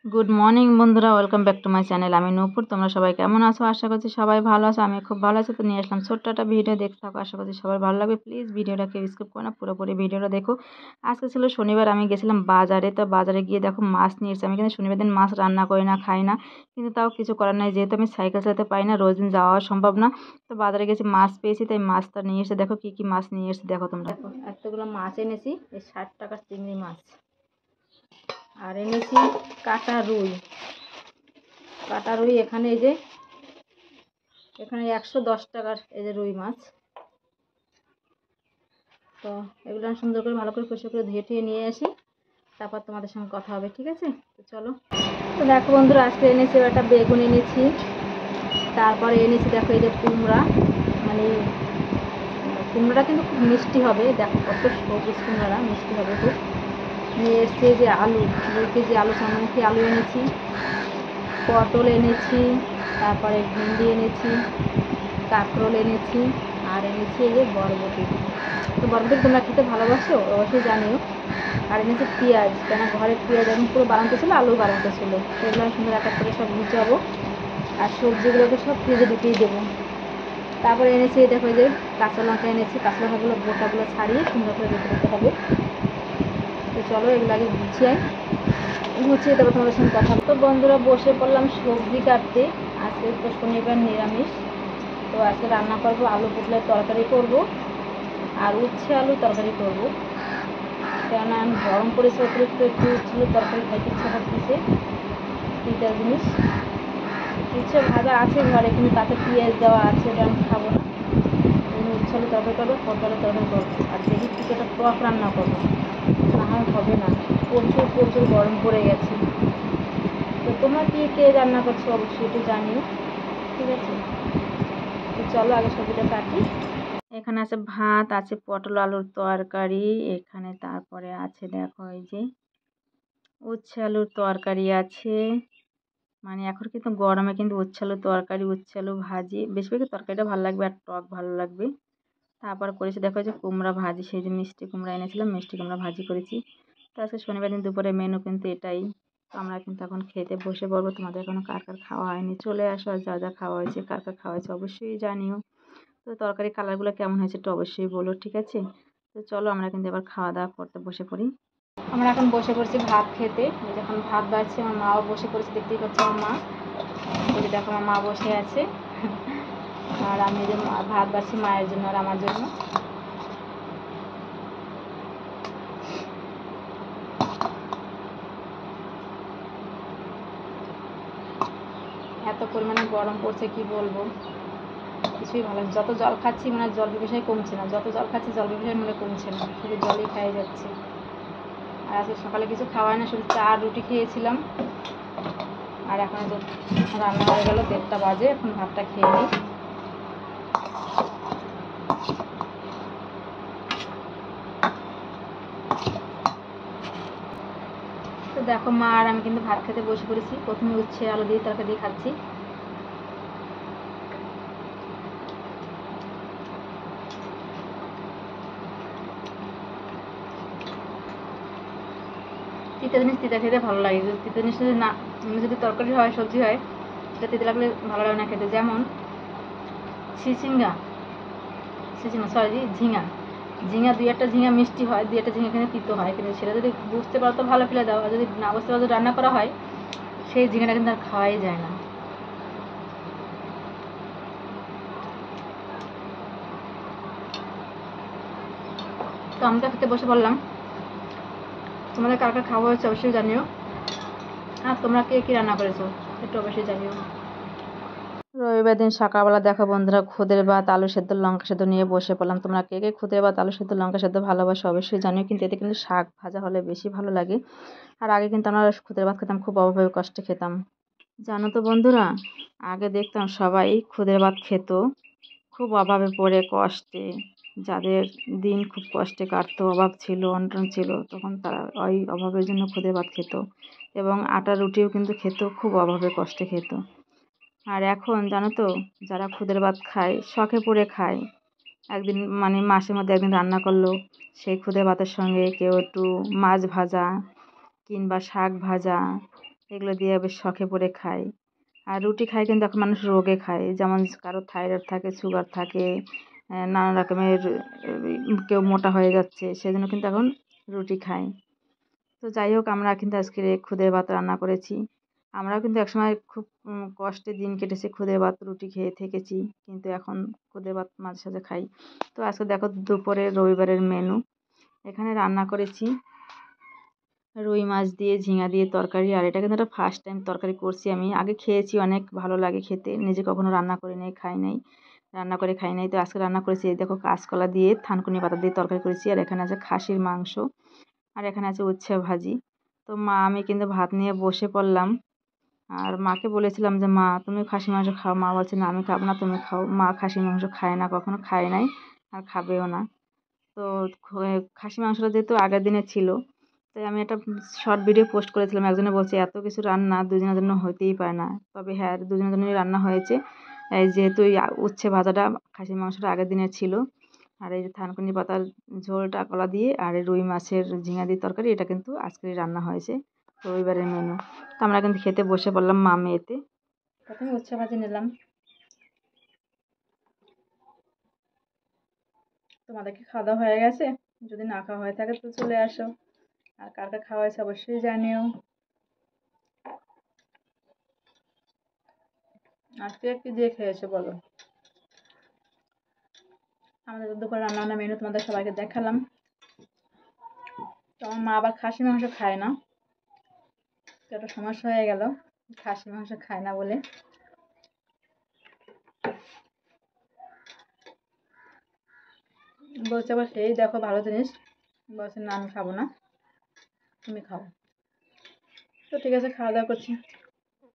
Good morning বন্ধুরা, welcome back to my channel. আমি নূপুর। তোমরা সবাই কেমন আছো? আশা করছি সবাই ভালো আছো। আমি খুব ভালো আছি। তো নিয়ে আসলাম ছোট্ট একটা ভিডিও, দেখতে থাকো। আশা করছি সবার ভালো লাগবে। প্লিজ ভিডিওটা কেউ স্কিপ করো না, পুরোপুরি ভিডিওটা দেখো। আজকে ছিল শনিবার, আমি গেছিলাম বাজারে। তো বাজারে গিয়ে দেখো মাছ নিয়ে এসেছি। আমি কিন্তু শনিবার দিন মাছ রান্না করি না, খাই না, কিন্তু তাও কিছু করার নাই, যেহেতু আমি সাইকেল চালাতে পারি না, রোজ দিন যাওয়া সম্ভব না। তো বাজারে গেছি, মাছ পেয়েছি, তাই মাছটা নিয়ে এসে দেখো কি কি মাছ নিয়ে এসেছি। দেখো তোমরা, দেখো এতগুলো মাছ এনেছি। এই 60 টাকার চিংড়ি মাছ, আর এনেছি কাটা রুই। কাটা রুই এখানে এই যে এখানে 110 টাকার এই যে রুই মাছ। তো এগুলো আমি সুন্দর করে ভালো করে পরিষ্কার করে ধুয়ে টুয়ে নিয়ে আসি, তারপর তোমাদের সঙ্গে কথা হবে, ঠিক আছে? তো চলো। তো দেখো বন্ধুরা, আজকে এনেছি একটা বেগুন এনেছি, তারপরে এনেছি দেখো এই যে কুমড়া। মানে কুমড়োটা কিন্তু খুব মিষ্টি হবে, দেখো কত সবুজ কুমড়াটা, মিষ্টি হবে খুব। নিয়ে এসছি যে আলু, 2 কেজি আলু, চন্দ্রমুখী আলু এনেছি, পটল এনেছি, তারপরে ভেন্ডি এনেছি, কাঁকরোল এনেছি, আর এনেছি এই যে বরবটি। তো বরবটি তোমরা খেতে ভালোবাসো অবশ্যই জানিও। আর এনেছি পেঁয়াজ, কেন ঘরে পেঁয়াজ এখন পুরো বানাতে ছিল, আলু বানাতে ছিল, সেগুলো আমি সুন্দর এক এক করে সব গুছাবো, আর সবজিগুলোকে সব ফ্রিজে ঢুকিয়ে দেবো। তারপরে এনেছি দেখো এই যে কাঁচা লঙ্কা এনেছি, কাঁচা লঙ্কাগুলো গোটাগুলো ছাড়িয়ে সুন্দর করে রেখে দিতে হবে। তো চলো এগুলো আগে গুছিয়ে দেবো, তোমাদের সঙ্গে কথা। তো বন্ধুরা, বসে পড়লাম সবজি কাটতে। আজকে তো শনিবার, নিরামিষ। তো আজকে রান্না করবো আলু পটলের তরকারি করব, আর উচ্ছে আলু তরকারি করব। কেননা আমি গরম পড়েছে অতিরিক্ত, একটু উচ্ছে তরকারি খাইতে ইচ্ছা করতেছে, তিতা জিনিস। উচ্ছে ভাজা আছে ঘরে, কিন্তু তাতে পেঁয়াজ দেওয়া আছে, ওটা আমি খাবো না। উচ্ছে আলু তরকারি করবো, পটলের তরকারি করবো, আর দেখি কিছুটা টক রান্না করবো, না হয় হবে না, প্রচুর প্রচুর গরম পড়ে গেছে। তো তোমরা কি কে রান্না করছো অবশ্যই একটু জানিও, ঠিক আছে? তো চলো আগে সবজিটা কাটি। এখানে আছে ভাত, আছে পটল আলুর তরকারি, এখানে তারপরে আছে দেখো এই যে উচ্ছে আলুর তরকারি আছে। মানে এখন কিন্তু গরমে কিন্তু উচ্ছে আলুর তরকারি, উচ্ছে আলু ভাজি, বেশি বেশি তরকারিটা ভালো লাগবে, আর টক ভালো লাগবে। তারপর করেছি দেখো যে কুমড়া ভাজি, সেই যে মিষ্টি কুমড়া এনেছিলাম, মিষ্টি কুমড়া ভাজি করেছি। তো আজকে শনিবার দিন দুপুরে মেনু কিন্তু এটাই। তো আমরা কিন্তু এখন খেতে বসে পড়বো। তোমাদের এখনো কার কার খাওয়া হয়নি চলে আসো, আর যা যা খাওয়া হয়েছে, কার কার খাওয়া হয়েছে অবশ্যই জানিও। তো তরকারি কালারগুলো কেমন হয়েছে একটু অবশ্যই বলো, ঠিক আছে? তো চলো আমরা কিন্তু এবার খাওয়া দাওয়া করতে বসে পড়ি। আমরা এখন বসে পড়ছি ভাত খেতে। এই যখন ভাত বাড়ছে, আমার মাও বসে পড়েছে, দেখতেই পাচ্ছি আমার মা। এই যে দেখো আমার মা বসে আছে, আর আমি যে ভাত বাড়ছি মায়ের জন্য আর আমার জন্য। এত পরিমাণে গরম পড়ছে কি বলবো, কিছুই ভালো। যত জল খাচ্ছি মানে জল পিপাসাই কমছে না, যত জল খাচ্ছি জল পিপাসাই মনে কমছে না, শুধু জলই খাই যাচ্ছে। আর আজকে সকালে কিছু খাওয়াই না, শুধু চা আর রুটি খেয়েছিলাম। আর এখন তো রান্না হয়ে গেল, 1:30টা বাজে, এখন ভাতটা খেয়ে নিই। তো দেখো মা আর আমি কিন্তু ভাত খেতে বসে পড়েছি। প্রথমে উচ্ছে আলু দিয়ে তরকারি দিয়ে খাচ্ছি। তিতা জিনিস তিতা খেতে ভালো লাগে, যদি তিতা জিনিস যদি না, যদি তরকারি হয়, সবজি হয়, সেটা তিতা লাগলে ভালো লাগে না খেতে। যেমন ঝিঙা, সরি ঝিঙা, ঝিঙা 2-1টা ঝিঙা মিষ্টি হয়, 2-1টা ঝিঙা কিন্তু তিতো হয়, কিন্তু সেটা যদি বুঝতে পারো তো ভালো, ফেলে দাও। আর যদি না বুঝতে পারো, যদি রান্না করা হয়, সেই ঝিঙাটা কিন্তু আর খাওয়াই যায় না। তো আমি তো খেতে বসে পড়লাম। তোমাদের কার কার খাওয়া হয়েছে অবশ্যই জানিও, আর তোমরা কে কী রান্না করেছো একটু অবশ্যই জানিও। রবিবার দিন সকালবেলা দেখো বন্ধুরা, খুদের ভাত আলু সেদ্ধ লঙ্কা সেদ্ধ নিয়ে বসে পড়লাম। তোমরা কে কে খুদের ভাত আলু সেদ্ধ লঙ্কা সেদ্ধ ভালোবাসো অবশ্যই জানিও, কিন্তু এতে কিন্তু শাক ভাজা হলে বেশি ভালো লাগে। আর আগে কিন্তু আমরা খুদের ভাত খেতাম, খুব অভাবে কষ্টে খেতাম, জানো তো বন্ধুরা। আগে দেখতাম সবাই খুদের ভাত খেত, খুব অভাবে পড়ে কষ্টে, যাদের দিন খুব কষ্টে কাটতো, অভাব ছিল, অনটন ছিল, তখন তারা ওই অভাবের জন্য খুদের ভাত খেত, এবং আটা রুটিও কিন্তু খেত, খুব অভাবে কষ্টে খেত। আর এখন জানো তো, যারা খুদের ভাত খায় শখে পড়ে খায়, একদিন মানে মাসের মধ্যে একদিন রান্না করলো, সেই খুদের ভাতের সঙ্গে কেউ একটু মাছ ভাজা কিংবা শাক ভাজা এগুলো দিয়ে বেশ শখে পড়ে খায়। আর রুটি খায় কিন্তু এখন মানুষ রোগে খায়, যেমন কারো থাইরয়েড থাকে, সুগার থাকে, নানা রকমের কেউ মোটা হয়ে যাচ্ছে, সেজন্য কিন্তু এখন রুটি খায়। তো যাই হোক, আমরা কিন্তু আজকে খুদের ভাত রান্না করেছি। আমরাও কিন্তু একসময় খুব কষ্টে দিন কেটেছে, খুদের ভাত রুটি খেয়ে থেকেছি, কিন্তু এখন খুদের ভাত মাঝে সাঝে খাই। তো আজকে দেখো দুপুরে রবিবারের মেনু এখানে রান্না করেছি রুই মাছ দিয়ে ঝিঙা দিয়ে তরকারি। আর এটা কিন্তু একটা ফার্স্ট টাইম তরকারি করছি, আমি আগে খেয়েছি, অনেক ভালো লাগে খেতে, নিজে কখনো রান্না করে নেই, খাই নাই, রান্না করে খাই নাই। তো আজকে রান্না করেছি, এই দেখো কাঁচকলা দিয়ে থানকুনি পাতা দিয়ে তরকারি করেছি। আর এখানে আছে খাসির মাংস, আর এখানে আছে উচ্ছে ভাজি। তো মা আমি কিন্তু ভাত নিয়ে বসে পড়লাম। আর মাকে বলেছিলাম যে মা তুমি খাসি মাংস খাও, মা বলছে না আমি খাবো না, তুমি খাও। মা খাসি মাংস খায় না, কখনো খায় নাই, আর খাবেও না। তো খাসি মাংসটা যেহেতু আগের দিনে ছিল, তাই আমি একটা শর্ট ভিডিও পোস্ট করেছিলাম। একজনে বলছে এত কিছু রান্না দুজনের জন্য হতেই পারে না। তবে হ্যাঁ, দুজনের জন্যই রান্না হয়েছে। এই যেহেতু এই উচ্ছে ভাজাটা খাসির মাংসটা আগের দিনের ছিল, আর এই যে থানকুনি পাতার ঝোলটা কলা দিয়ে, আর এই রুই মাছের ঝিঙা দিয়ে তরকারি, এটা কিন্তু আজকেরই রান্না হয়েছে, রবিবারের মেনু। তো আমরা কিন্তু খেতে বসে পড়লাম মা মেয়েতে। প্রথমে উচ্ছে ভাজি নিলাম। তোমাদের কি খাওয়া দাওয়া হয়ে গেছে? যদি না খাওয়া হয়ে থাকে তো চলে আসো, আর কার কার খাওয়া হয়েছে অবশ্যই জানিও। আর কে কি দিয়ে খেয়েছো বলো। আমাদের তো দুপুরে রান্না বান্না মেনু তোমাদের সবাইকে দেখালাম। তো আমার মা আবার খাসি মাংস খায় না, তো একটা সমস্যা হয়ে গেল, খাসি মাংস খায় না বলে। বলছে আবার সেই দেখো ভালো জিনিস, বলছে না আমি খাবো না, তুমি খাও। তো ঠিক আছে, খাওয়া দাওয়া করছি।